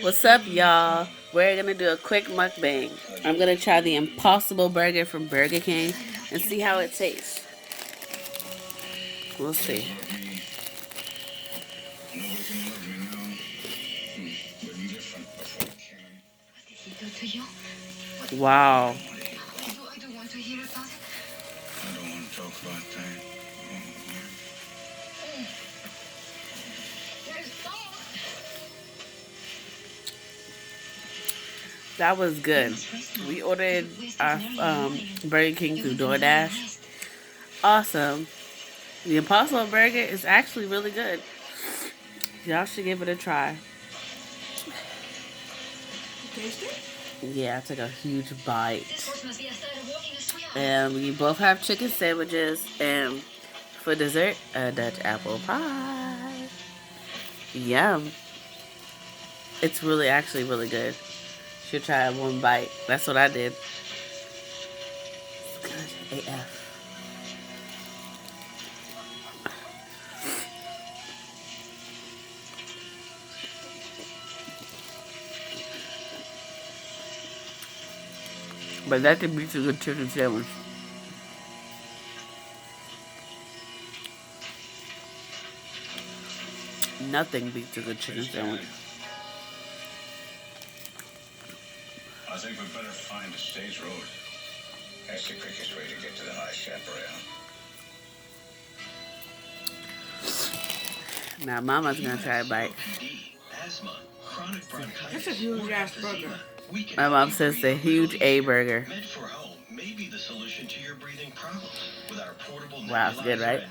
What's up, y'all? We're gonna do a quick mukbang. I'm gonna try the Impossible Burger from Burger King and see how it tastes. We'll see. Wow. I don't want to hear about it. I don't want to talk about that. That was good. We ordered our Burger King through DoorDash. Awesome. The Impossible Burger is actually really good. Y'all should give it a try. Yeah, I took a huge bite. And we both have chicken sandwiches. And for dessert, a Dutch apple pie. Yum. It's really, actually really good. Should try one bite. That's what I did. It's good AF. But that could beat a good chicken sandwich. Nothing beats a good chicken sandwich. I think we better find a stage road. That's the quickest way to get to the high chaparral. Now Mama's gonna try a bite. That's a huge ass burger. My mom says it's a huge A burger. Wow, it's good, right?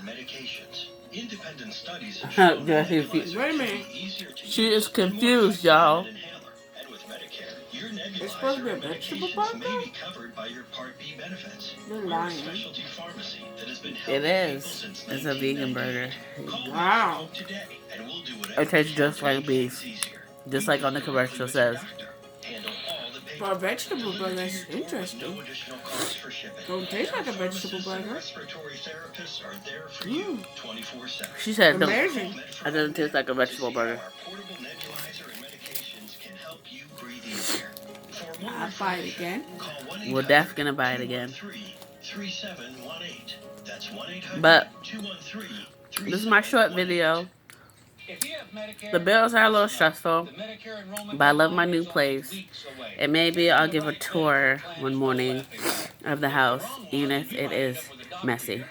Wait a minute. She is confused, y'all. It's supposed to be a vegetable burger? You're lying. It is. It's a vegan burger. Wow. It tastes just like beef. Just like on the commercial says. For a vegetable burger, that's interesting. Don't taste like a vegetable burger. She said, no, Amazing. it doesn't taste like a vegetable burger. I'll buy it again. We're definitely gonna buy it again. But this is my short video. The bills are a little stressful, but I love my new place. And maybe I'll give a tour one morning of the house, even if it is messy.